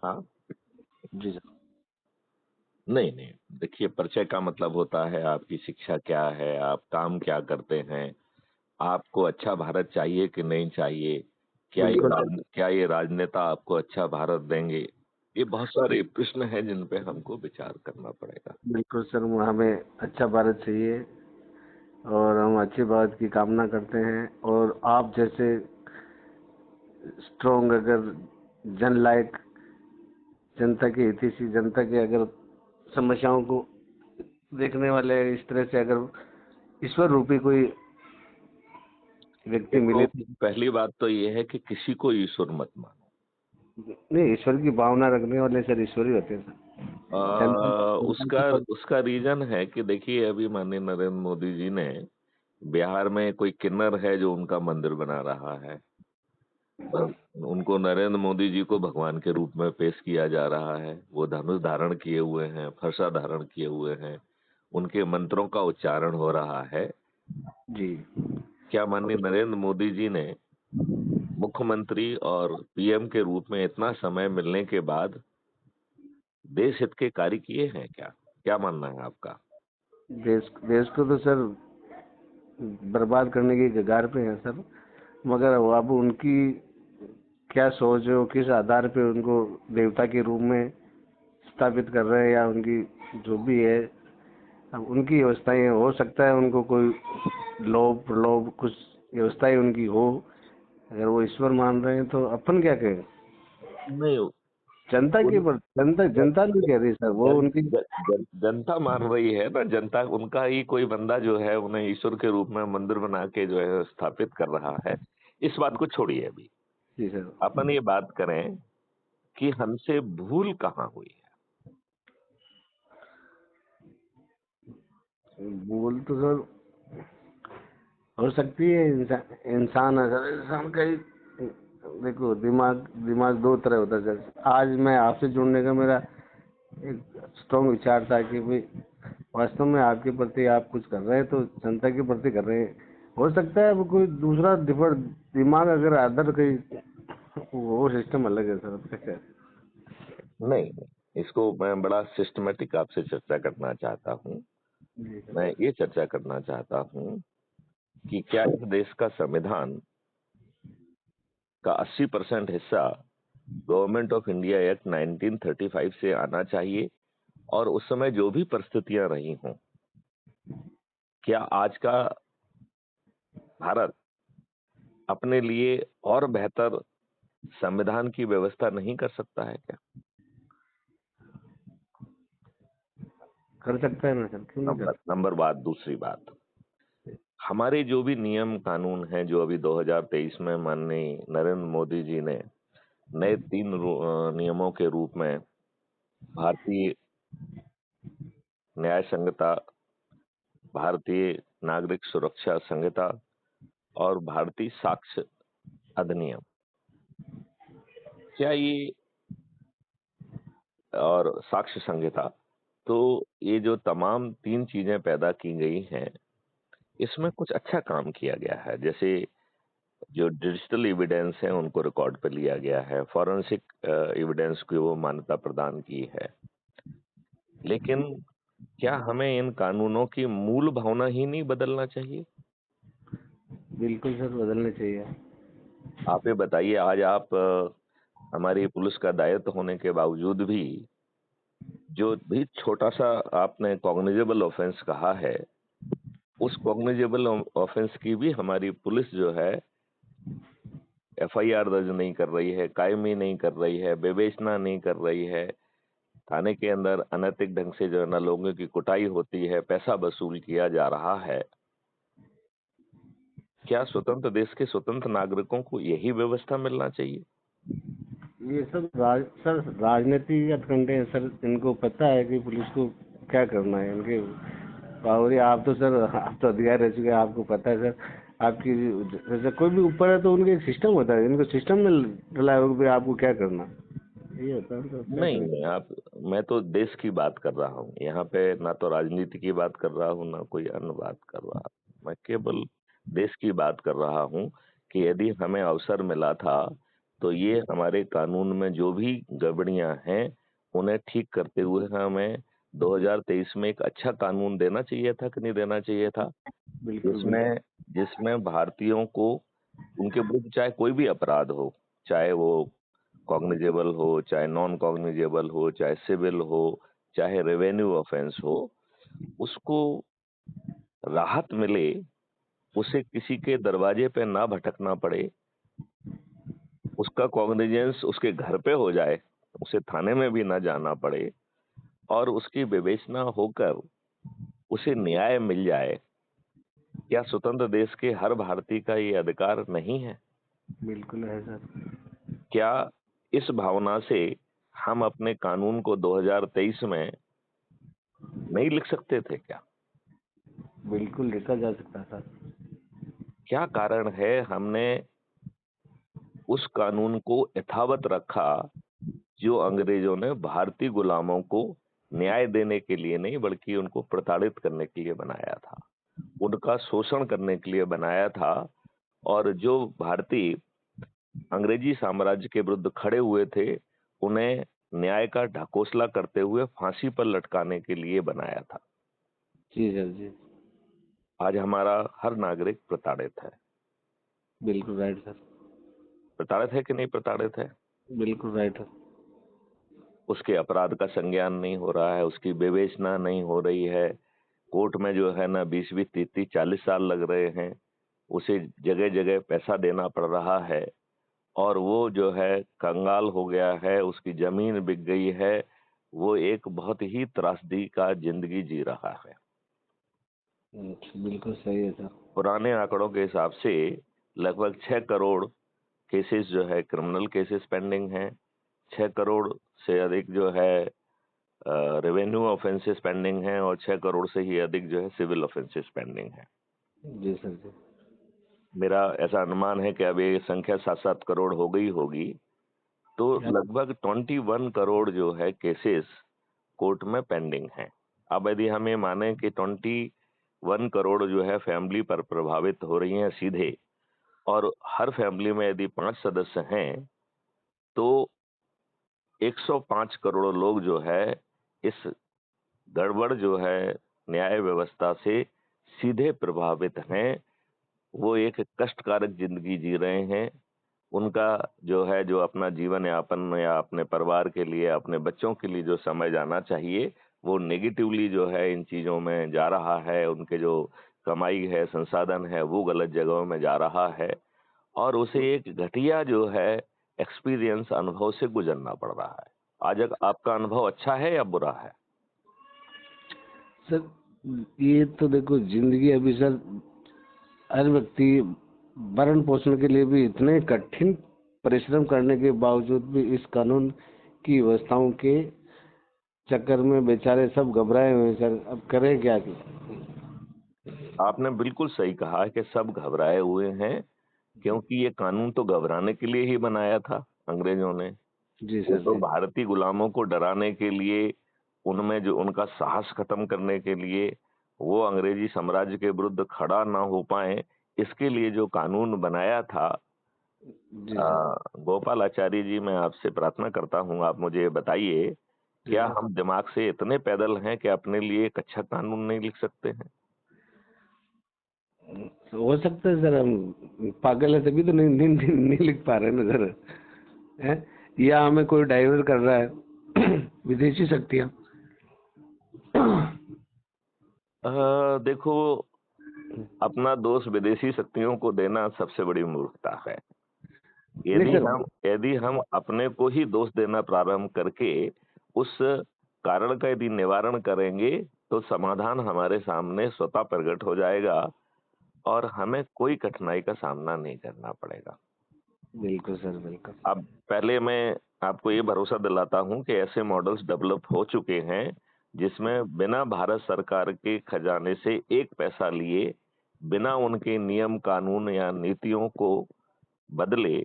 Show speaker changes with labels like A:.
A: हाँ।
B: जी सर।
A: नहीं नहीं, देखिए, परिचय का मतलब होता है आपकी शिक्षा क्या है, आप काम क्या करते हैं, आपको अच्छा भारत चाहिए कि नहीं चाहिए,
B: बिल्कुल सर।
A: क्या ये राजनेता आपको अच्छा भारत देंगे। ये बहुत सारे प्रश्न हैं जिन पे हमको विचार करना पड़ेगा।
B: बिल्कुल सर, हमें अच्छा भारत चाहिए और हम अच्छे भारत की कामना करते हैं। और आप जैसे स्ट्रॉन्ग, अगर जन लायक, जनता के हितैषी, जनता के अगर समस्याओं को देखने वाले, इस तरह से अगर ईश्वर रूपी कोई व्यक्ति
A: देखो,
B: मिले तो।
A: पहली बात तो ये है कि किसी को ईश्वर मत मानो।
B: नहीं, ईश्वर की भावना रखने वाले सर ईश्वर ही होते हैं
A: आ,
B: सर। जनता जनता
A: उसका
B: के पर।
A: उसका रीजन है कि देखिए, अभी माननीय नरेंद्र मोदी जी ने बिहार में कोई किन्नर है जो उनका मंदिर बना रहा है। उनको नरेंद्र मोदी जी को भगवान के रूप में पेश किया जा रहा है। वो धनुष धारण किए हुए हैं, फरसा धारण किए हुए हैं, उनके मंत्रों का उच्चारण हो रहा है।
B: जी।
A: क्या माननीय नरेंद्र मोदी जी ने मुख्यमंत्री और पीएम के रूप में इतना समय मिलने के बाद देश हित के कार्य किए हैं क्या? क्या मानना है आपका?
B: देश देश को तो सर बर्बाद करने की कगार पे है सर। मगर वो अब उनकी क्या सोच है, वो किस आधार पे उनको देवता के रूप में स्थापित कर रहे हैं, या उनकी जो भी है, अब उनकी व्यवस्थाएं, हो सकता है उनको कोई लोभ प्रलोभ कुछ व्यवस्थाएं उनकी हो। अगर वो ईश्वर मान रहे हैं तो अपन क्या कहें।
A: नहीं,
B: जनता के
A: उन
B: पर, जनता
A: जन,
B: जनता नहीं कह रही सर, वो
A: जन,
B: उनकी।
A: जनता मान रही है ना। जनता, उनका ही कोई बंदा जो है उन्हें ईश्वर के रूप में मंदिर बना के जो है स्थापित कर रहा है। इस बात को छोड़िए अभी।
B: जी सर।
A: अपन ये बात करें कि हमसे भूल कहाँ हुई है।
B: बोल तो सर हो सकती है। इंसान इंसान अगर इंसान का ही, देखो, दिमाग दिमाग दो तरह होता है सर। आज मैं आपसे जुड़ने का मेरा एक स्ट्रॉन्ग विचार था कि भाई वास्तव में आपके प्रति आप कुछ कर रहे हैं तो जनता के प्रति कर रहे हैं। हो सकता है वो कोई दूसरा दिमाग अगर अदर कहीं, वो सिस्टम अलग है सर, आपका क्या।
A: नहीं नहीं, इसको मैं बड़ा सिस्टमेटिक आपसे चर्चा करना चाहता हूँ।
B: जी सर।
A: मैं ये चर्चा करना चाहता हूँ कि क्या इस देश का संविधान का 80% हिस्सा गवर्नमेंट ऑफ इंडिया एक्ट 1935 से आना चाहिए, और उस समय जो भी परिस्थितियां रही हों, क्या आज का भारत अपने लिए और बेहतर संविधान की व्यवस्था नहीं कर सकता है क्या?
B: कर सकता है ना सर, क्यों नहीं कर
A: नंबर नंबर बात, दूसरी बात, हमारे जो भी नियम कानून हैं जो अभी 2023 में माननीय नरेंद्र मोदी जी ने नए 3 नियमों के रूप में भारतीय न्याय संहिता, भारतीय नागरिक सुरक्षा संहिता और भारतीय साक्ष्य अधिनियम, क्या ये, और साक्ष्य संहिता, तो ये जो तमाम 3 चीजें पैदा की गई हैं, इसमें कुछ अच्छा काम किया गया है। जैसे जो डिजिटल एविडेंस है उनको रिकॉर्ड पे लिया गया है, फॉरेंसिक एविडेंस को वो मान्यता प्रदान की है। लेकिन क्या हमें इन कानूनों की मूल भावना ही नहीं बदलना चाहिए?
B: बिल्कुल सर, बदलने चाहिए।
A: आप ये बताइए, आज आप हमारी पुलिस का दायित्व होने के बावजूद भी जो भी छोटा सा आपने कॉग्निजेबल ऑफेंस कहा है, उस कॉग्निजेबल ऑफेंस की भी हमारी पुलिस जो है एफआईआर दर्ज नहीं कर रही है, कायमी नहीं कर रही है, विवेचना नहीं कर रही है। थाने के अंदर अनैतिक ढंग से जो है ना लोगों की कुटाई होती है, पैसा वसूल किया जा रहा है। क्या स्वतंत्र देश के स्वतंत्र नागरिकों को यही व्यवस्था मिलना चाहिए?
B: ये सब सर राजनीति हथकंडे हैं सर। इनको पता है कि पुलिस को क्या करना है, इनके पावर। आप तो सर, आप तो अधिकार रह चुके हैं, आपको पता है सर। आपकी जैसे कोई भी ऊपर है तो उनके एक सिस्टम होता है, इनको सिस्टम में डला है कि आपको क्या करना। ये होता है तो क्या
A: नहीं
B: करें।
A: नहीं, आप, मैं तो देश की बात कर रहा हूँ यहाँ पे, ना तो राजनीति की बात कर रहा हूँ, ना कोई अन्य बात कर रहा हूँ। मैं केवल देश की बात कर रहा हूँ कि यदि हमें अवसर मिला था तो ये हमारे कानून में जो भी गड़बड़ियां हैं उन्हें ठीक करते हुए हमें 2023 में एक अच्छा कानून देना चाहिए था कि नहीं देना चाहिए था,
B: बिल्कुल बिल्कुल।
A: जिसमें जिसमें भारतीयों को उनके विरुद्ध चाहे कोई भी अपराध हो, चाहे वो कॉग्निजेबल हो, चाहे नॉन कॉग्निजेबल हो, चाहे सिविल हो, चाहे रेवेन्यू ऑफेंस हो, उसको राहत मिले, उसे किसी के दरवाजे पे ना भटकना पड़े, उसका कॉग्निजेंस उसके घर पे हो जाए, उसे थाने में भी ना जाना पड़े और उसकी विवेचना होकर उसे न्याय मिल जाए। क्या स्वतंत्र देश के हर भारतीय का ये अधिकार नहीं है?
B: बिल्कुल है सर।
A: क्या इस भावना से हम अपने कानून को 2023 में नहीं लिख सकते थे क्या?
B: बिल्कुल लिखा जा सकता था।
A: क्या कारण है हमने उस कानून को यथावत रखा जो अंग्रेजों ने भारतीय गुलामों को न्याय देने के लिए नहीं बल्कि उनको प्रताड़ित करने के लिए बनाया था, उनका शोषण करने के लिए बनाया था। और जो भारतीय अंग्रेजी साम्राज्य के विरुद्ध खड़े हुए थे उन्हें न्याय का ढकोसला करते हुए फांसी पर लटकाने के लिए बनाया था।
B: जी सर जी।
A: आज हमारा हर नागरिक प्रताड़ित है।
B: बिल्कुल राइट सर।
A: प्रताड़ित है कि नहीं प्रताड़ित है?
B: बिल्कुल राइट सर।
A: उसके अपराध का संज्ञान नहीं हो रहा है, उसकी विवेचना नहीं हो रही है। कोर्ट में जो है ना 20-20, 30-30, 40 साल लग रहे हैं, उसे जगह जगह पैसा देना पड़ रहा है और वो जो है कंगाल हो गया है, उसकी जमीन बिक गई है, वो एक बहुत ही त्रासदी का जिंदगी जी रहा है।
B: बिल्कुल सही है सर।
A: पुराने आंकड़ों के हिसाब से लगभग 6 करोड़ केसेस जो है क्रिमिनल केसेस पेंडिंग हैं, 6 करोड़ से अधिक जो है रेवेन्यू ऑफेंसेस पेंडिंग हैं और 6 करोड़ से ही अधिक जो है सिविल ऑफेंसेस पेंडिंग हैं।
B: जी सर जी।
A: मेरा ऐसा अनुमान है कि अब ये संख्या 7-7 करोड़ हो गई होगी। तो लगभग 21 करोड़ जो है केसेस कोर्ट में पेंडिंग हैं। अब यदि हम ये माने कि 21 करोड़ जो है फैमिली पर प्रभावित हो रही हैं सीधे, और हर फैमिली में यदि 5 सदस्य हैं तो 105 करोड़ लोग जो है इस गड़बड़ जो है न्याय व्यवस्था से सीधे प्रभावित हैं। वो एक कष्टकारक जिंदगी जी रहे हैं। उनका जो है जो अपना जीवन यापन या अपने परिवार के लिए, अपने बच्चों के लिए जो समय जाना चाहिए, वो नेगेटिवली जो है इन चीजों में जा रहा है। उनके जो कमाई है, संसाधन है, वो गलत जगहों में जा रहा है और उसे एक घटिया जो है एक्सपीरियंस, अनुभव से गुजरना पड़ रहा है। आज आपका अनुभव अच्छा है या बुरा है?
B: सर ये तो देखो जिंदगी अभी सर, हर व्यक्ति भरण पोषण के लिए भी इतने कठिन परिश्रम करने के बावजूद भी इस कानून की व्यवस्थाओं के चक्कर में बेचारे सब घबराए हुए हैं सर। अब करें क्या कि?
A: आपने बिल्कुल सही कहा कि सब घबराए हुए हैं, क्योंकि ये कानून तो घबराने के लिए ही बनाया था अंग्रेजों ने।
B: जी
A: ये
B: सर
A: तो
B: जी।
A: भारतीय गुलामों को डराने के लिए, उनमें जो उनका साहस खत्म करने के लिए, वो अंग्रेजी साम्राज्य के विरुद्ध खड़ा ना हो पाए, इसके लिए जो कानून बनाया था।
B: जी सर।
A: गोपाल आचार्य जी, मैं आपसे प्रार्थना करता हूँ, आप मुझे बताइए,
B: जी
A: क्या
B: सर।
A: हम दिमाग से इतने पैदल हैं कि अपने लिए एक अच्छा कानून नहीं लिख सकते हैं?
B: हो सकता है सर, हम पागल है तभी तो नहीं लिख पा रहे ना सर। हैं? या हमें कोई डाइवर्ट कर रहा है विदेशी शक्तियाँ।
A: देखो, अपना दोष विदेशी शक्तियों को देना सबसे बड़ी मूर्खता है।
B: नहीं
A: यदि
B: सर।
A: हम यदि हम अपने को ही दोष देना प्रारंभ करके उस कारण का यदि निवारण करेंगे तो समाधान हमारे सामने स्वतः प्रकट हो जाएगा और हमें कोई कठिनाई का सामना नहीं करना पड़ेगा।
B: बिल्कुल सर बिल्कुल।
A: अब पहले मैं आपको ये भरोसा दिलाता हूं कि ऐसे मॉडल्स डेवलप हो चुके हैं जिसमें बिना भारत सरकार के खजाने से एक पैसा लिए, बिना उनके नियम कानून या नीतियों को बदले